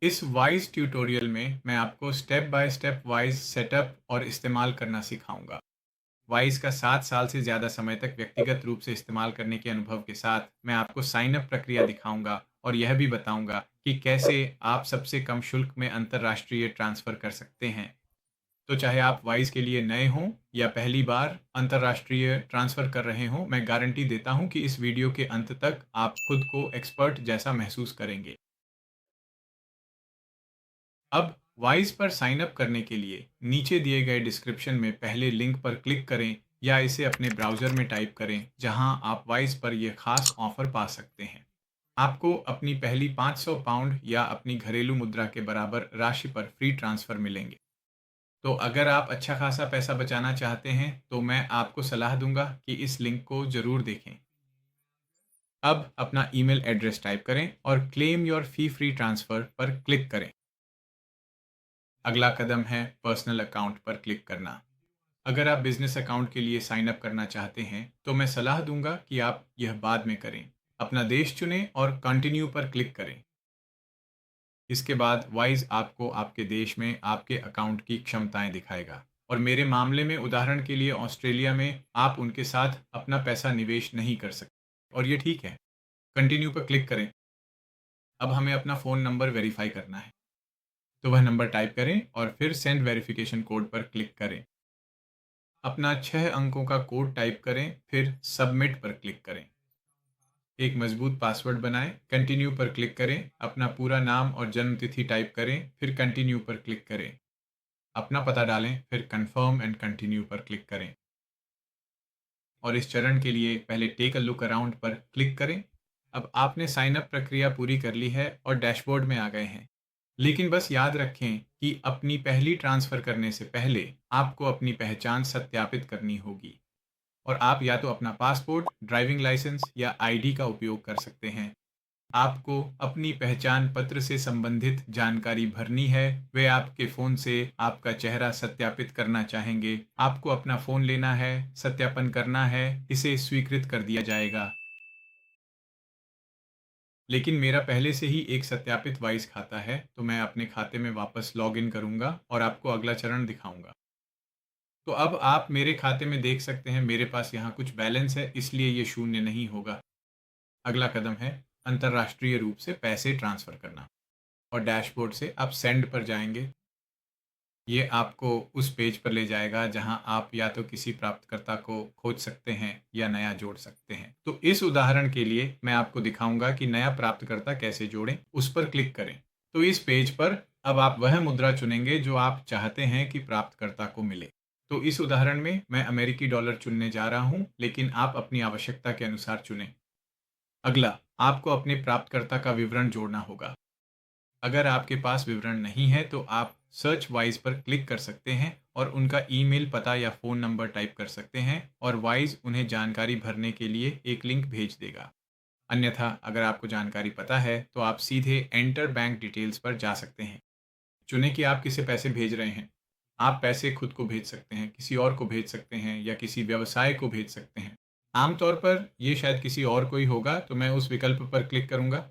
इस wise tutorial में मैं आपको step by step wise setup और इस्तेमाल करना सिखाऊंगा। वाइज का 7 साल से ज़्यादा समय तक व्यक्तिगत रूप से इस्तेमाल करने के अनुभव के साथ मैं आपको साइन अप प्रक्रिया दिखाऊंगा और यह भी बताऊंगा कि कैसे आप सबसे कम शुल्क में अंतर्राष्ट्रीय ट्रांसफ़र कर सकते हैं। तो चाहे आप वाइज के लिए नए हों या पहली बार अंतर्राष्ट्रीय ट्रांसफ़र कर रहे हों, मैं गारंटी देता हूं कि इस वीडियो के अंत तक आप खुद को एक्सपर्ट जैसा महसूस करेंगे। अब वाइज पर साइन अप करने के लिए नीचे दिए गए डिस्क्रिप्शन में पहले लिंक पर क्लिक करें या इसे अपने ब्राउज़र में टाइप करें जहां आप वाइज पर यह खास ऑफर पा सकते हैं। आपको अपनी पहली 500 पाउंड या अपनी घरेलू मुद्रा के बराबर राशि पर फ्री ट्रांसफ़र मिलेंगे। तो अगर आप अच्छा खासा पैसा बचाना चाहते हैं तो मैं आपको सलाह दूंगा कि इस लिंक को ज़रूर देखें। अब अपना ईमेल एड्रेस टाइप करें और claim your fee free transfer पर क्लिक करें। अगला कदम है पर्सनल अकाउंट पर क्लिक करना। अगर आप बिजनेस अकाउंट के लिए साइन अप करना चाहते हैं तो मैं सलाह दूंगा कि आप यह बाद में करें। अपना देश चुनें और कंटिन्यू पर क्लिक करें। इसके बाद वाइज आपको आपके देश में आपके अकाउंट की क्षमताएं दिखाएगा और मेरे मामले में उदाहरण के लिए ऑस्ट्रेलिया में आप उनके साथ अपना पैसा निवेश नहीं कर सकते और ये ठीक है। कंटिन्यू पर क्लिक करें। अब हमें अपना फ़ोन नंबर वेरीफाई करना है, तो वह नंबर टाइप करें और फिर सेंड वेरिफिकेशन कोड पर क्लिक करें। अपना 6 अंकों का कोड टाइप करें, फिर सबमिट पर क्लिक करें। एक मजबूत पासवर्ड बनाएं, कंटिन्यू पर क्लिक करें। अपना पूरा नाम और जन्म तिथि टाइप करें, फिर कंटिन्यू पर क्लिक करें। अपना पता डालें, फिर कंफर्म एंड कंटिन्यू पर क्लिक करें। और इस चरण के लिए पहले टेक अ लुक अराउंड पर क्लिक करें। अब आपने साइन अप प्रक्रिया पूरी कर ली है और डैशबोर्ड में आ गए हैं। लेकिन बस याद रखें कि अपनी पहली ट्रांसफ़र करने से पहले आपको अपनी पहचान सत्यापित करनी होगी और आप या तो अपना पासपोर्ट, ड्राइविंग लाइसेंस या आईडी का उपयोग कर सकते हैं। आपको अपनी पहचान पत्र से संबंधित जानकारी भरनी है। वे आपके फ़ोन से आपका चेहरा सत्यापित करना चाहेंगे। आपको अपना फ़ोन लेना है, सत्यापन करना है, इसे स्वीकृत कर दिया जाएगा। लेकिन मेरा पहले से ही एक सत्यापित वाइस खाता है, तो मैं अपने खाते में वापस लॉग इन करूँगा और आपको अगला चरण दिखाऊँगा। तो अब आप मेरे खाते में देख सकते हैं मेरे पास यहाँ कुछ बैलेंस है, इसलिए ये शून्य नहीं होगा। अगला कदम है अंतर्राष्ट्रीय रूप से पैसे ट्रांसफ़र करना और डैशबोर्ड से आप सेंड पर जाएँगे। ये आपको उस पेज पर ले जाएगा जहां आप या तो किसी प्राप्तकर्ता को खोज सकते हैं या नया जोड़ सकते हैं। तो इस उदाहरण के लिए मैं आपको दिखाऊंगा कि नया प्राप्तकर्ता कैसे जोड़ें। उस पर क्लिक करें। तो इस पेज पर अब आप वह मुद्रा चुनेंगे जो आप चाहते हैं कि प्राप्तकर्ता को मिले। तो इस उदाहरण में मैं अमेरिकी डॉलर चुनने जा रहा हूं, लेकिन आप अपनी आवश्यकता के अनुसार चुनें। अगला, आपको अपने प्राप्तकर्ता का विवरण जोड़ना होगा। अगर आपके पास विवरण नहीं है तो आप सर्च वाइज पर क्लिक कर सकते हैं और उनका ईमेल पता या फ़ोन नंबर टाइप कर सकते हैं और वाइज उन्हें जानकारी भरने के लिए एक लिंक भेज देगा। अन्यथा अगर आपको जानकारी पता है तो आप सीधे एंटर बैंक डिटेल्स पर जा सकते हैं। चुनें कि आप किसे पैसे भेज रहे हैं। आप पैसे खुद को भेज सकते हैं, किसी और को भेज सकते हैं या किसी व्यवसाय को भेज सकते हैं। आमतौर पर ये शायद किसी और को ही होगा, तो मैं उस विकल्प पर क्लिक करूंगा।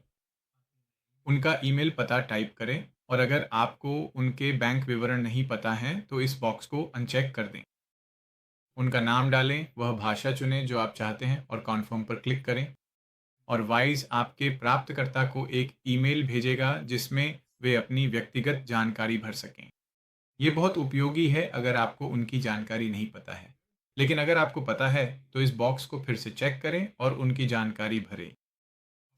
उनका ईमेल पता टाइप करें और अगर आपको उनके बैंक विवरण नहीं पता हैं तो इस बॉक्स को अनचेक कर दें। उनका नाम डालें, वह भाषा चुनें जो आप चाहते हैं और कॉन्फर्म पर क्लिक करें। और वाइज आपके प्राप्तकर्ता को एक ईमेल भेजेगा जिसमें वे अपनी व्यक्तिगत जानकारी भर सकें। ये बहुत उपयोगी है अगर आपको उनकी जानकारी नहीं पता है। लेकिन अगर आपको पता है तो इस बॉक्स को फिर से चेक करें और उनकी जानकारी भरें।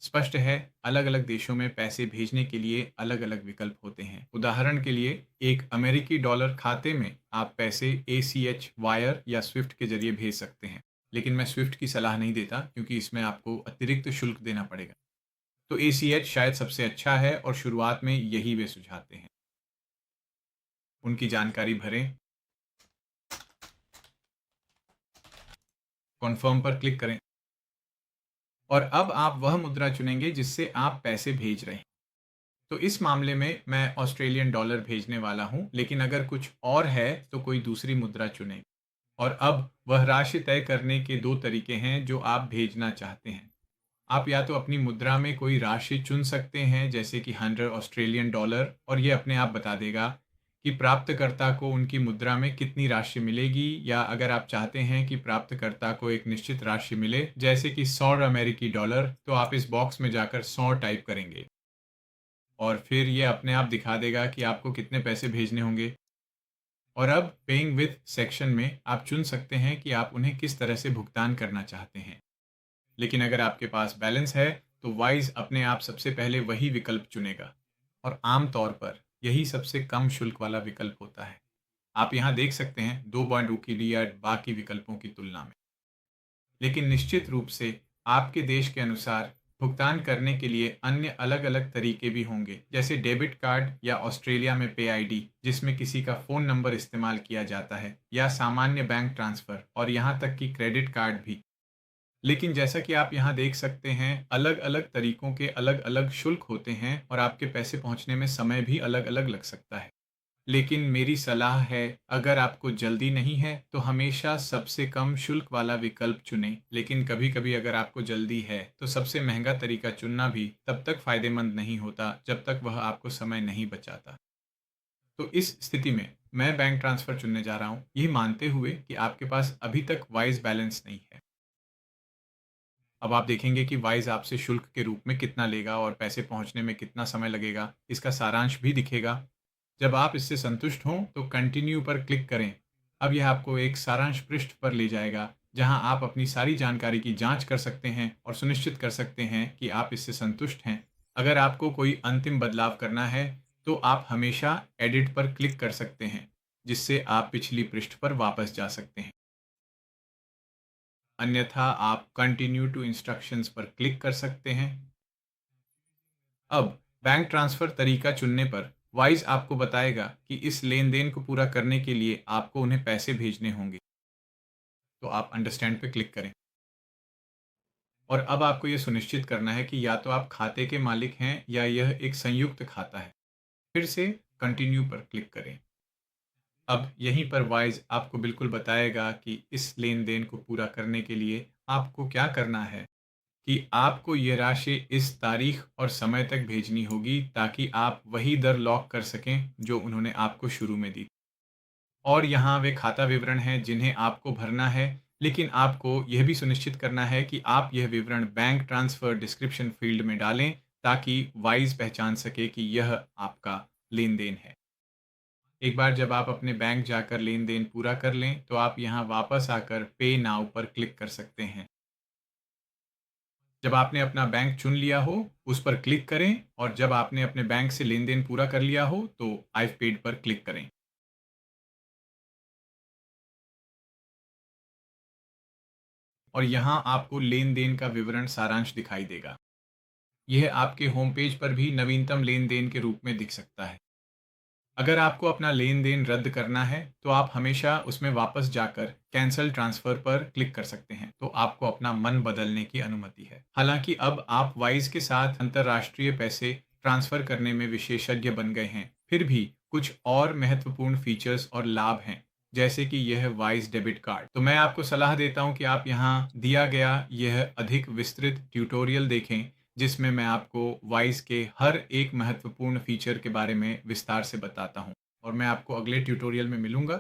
स्पष्ट है, अलग-अलग देशों में पैसे भेजने के लिए अलग-अलग विकल्प होते हैं। उदाहरण के लिए, एक अमेरिकी डॉलर खाते में आप पैसे एसीएच, वायर या स्विफ्ट के जरिए भेज सकते हैं। लेकिन मैं स्विफ्ट की सलाह नहीं देता क्योंकि इसमें आपको अतिरिक्त शुल्क देना पड़ेगा। तो एसीएच शायद सबसे अच्छा है और शुरुआत में यही वे सुझाते हैं। उनकी जानकारी भरें, कन्फर्म पर क्लिक करें और अब आप वह मुद्रा चुनेंगे जिससे आप पैसे भेज रहे हैं। तो इस मामले में मैं ऑस्ट्रेलियन डॉलर भेजने वाला हूं, लेकिन अगर कुछ और है तो कोई दूसरी मुद्रा चुनें। और अब वह राशि तय करने के दो तरीके हैं जो आप भेजना चाहते हैं। आप या तो अपनी मुद्रा में कोई राशि चुन सकते हैं, जैसे कि 100 ऑस्ट्रेलियन डॉलर, और ये अपने आप बता देगा कि प्राप्तकर्ता को उनकी मुद्रा में कितनी राशि मिलेगी। या अगर आप चाहते हैं कि प्राप्तकर्ता को एक निश्चित राशि मिले, जैसे कि 100 अमेरिकी डॉलर, तो आप इस बॉक्स में जाकर 100 टाइप करेंगे और फिर ये अपने आप दिखा देगा कि आपको कितने पैसे भेजने होंगे। और अब पेइंग विथ सेक्शन में आप चुन सकते हैं कि आप उन्हें किस तरह से भुगतान करना चाहते हैं। लेकिन अगर आपके पास बैलेंस है, तो वाइज अपने आप सबसे पहले वही विकल्प चुनेगा और आम तौर पर यही सबसे कम शुल्क वाला विकल्प होता है। आप यहाँ देख सकते हैं 2 की रियायत बाकी विकल्पों की तुलना में। लेकिन निश्चित रूप से आपके देश के अनुसार भुगतान करने के लिए अन्य अलग-अलग तरीके भी होंगे, जैसे डेबिट कार्ड या ऑस्ट्रेलिया में पे आईडी, जिसमें किसी का फ़ोन नंबर इस्तेमाल किया जाता है, या सामान्य बैंक ट्रांसफ़र और यहाँ तक कि क्रेडिट कार्ड भी। लेकिन जैसा कि आप यहाँ देख सकते हैं, अलग-अलग तरीकों के अलग-अलग शुल्क होते हैं और आपके पैसे पहुँचने में समय भी अलग-अलग लग सकता है। लेकिन मेरी सलाह है, अगर आपको जल्दी नहीं है, तो हमेशा सबसे कम शुल्क वाला विकल्प चुनें। लेकिन कभी-कभी अगर आपको जल्दी है, तो सबसे महंगा तरीका चुनना भी तब तक फ़ायदेमंद नहीं होता, जब तक वह आपको समय नहीं बचाता। तो इस स्थिति में मैं बैंक ट्रांसफ़र चुनने जा रहा हूँ, ये मानते हुए कि आपके पास अभी तक वाइज़ बैलेंस नहीं है। अब आप देखेंगे कि वाइज़ आपसे शुल्क के रूप में कितना लेगा और पैसे पहुँचने में कितना समय लगेगा, इसका सारांश भी दिखेगा। जब आप इससे संतुष्ट हों, तो कंटिन्यू पर क्लिक करें। अब यह आपको एक सारांश पृष्ठ पर ले जाएगा, जहां आप अपनी सारी जानकारी की जांच कर सकते हैं और सुनिश्चित कर सकते हैं कि आप इससे संतुष्ट हैं। अगर आपको कोई अंतिम बदलाव करना है, तो आप हमेशा एडिट पर क्लिक कर सकते हैं, जिससे आप पिछली पृष्ठ पर वापस जा सकते हैं। अन्यथा आप कंटिन्यू टू इंस्ट्रक्शंस पर क्लिक कर सकते हैं। अब बैंक ट्रांसफ़र तरीका चुनने पर वाइज़ आपको बताएगा कि इस लेन-देन को पूरा करने के लिए आपको उन्हें पैसे भेजने होंगे। तो आप अंडरस्टैंड पे क्लिक करें और अब आपको ये सुनिश्चित करना है कि या तो आप खाते के मालिक हैं या यह एक संयुक्त खाता है। फिर से कंटिन्यू पर क्लिक करें। अब यहीं पर वाइज़ आपको बिल्कुल बताएगा कि इस लेन-देन को पूरा करने के लिए आपको क्या करना है, कि आपको ये राशि इस तारीख और समय तक भेजनी होगी, ताकि आप वही दर लॉक कर सकें जो उन्होंने आपको शुरू में दी। और यहाँ वे खाता विवरण हैं जिन्हें आपको भरना है, लेकिन आपको यह भी सुनिश्चित करना है कि आप यह विवरण बैंक ट्रांसफ़र डिस्क्रिप्शन फ़ील्ड में डालें, ताकि वाइज़ पहचान सके कि यह आपका लेन-देन है। एक बार जब आप अपने बैंक जाकर लेन-देन पूरा कर लें, तो आप यहाँ वापस आकर पे नाउ पर क्लिक कर सकते हैं। जब आपने अपना बैंक चुन लिया हो, उस पर क्लिक करें और जब आपने अपने बैंक से लेन-देन पूरा कर लिया हो, तो आईव पेड पर क्लिक करें। और यहाँ आपको लेन-देन का विवरण सारांश दिखाई देगा। यह आपके होम पेज पर भी नवीनतम लेन-देन के रूप में दिख सकता है। अगर आपको अपना लेन-देन रद्द करना है, तो आप हमेशा उसमें वापस जाकर कैंसल ट्रांसफ़र पर क्लिक कर सकते हैं, तो आपको अपना मन बदलने की अनुमति है। हालाँकि अब आप वाइज़ के साथ अंतर्राष्ट्रीय पैसे ट्रांसफ़र करने में विशेषज्ञ बन गए हैं, फिर भी कुछ और महत्वपूर्ण फीचर्स और लाभ हैं, जैसे कि यह वाइज़ डेबिट कार्ड। तो मैं आपको सलाह देता हूँ कि आप यहाँ दिया गया यह अधिक विस्तृत ट्यूटोरियल देखें, जिसमें मैं आपको वाइज़ के हर एक महत्वपूर्ण फीचर के बारे में विस्तार से बताता हूँ। और मैं आपको अगले ट्यूटोरियल में मिलूँगा।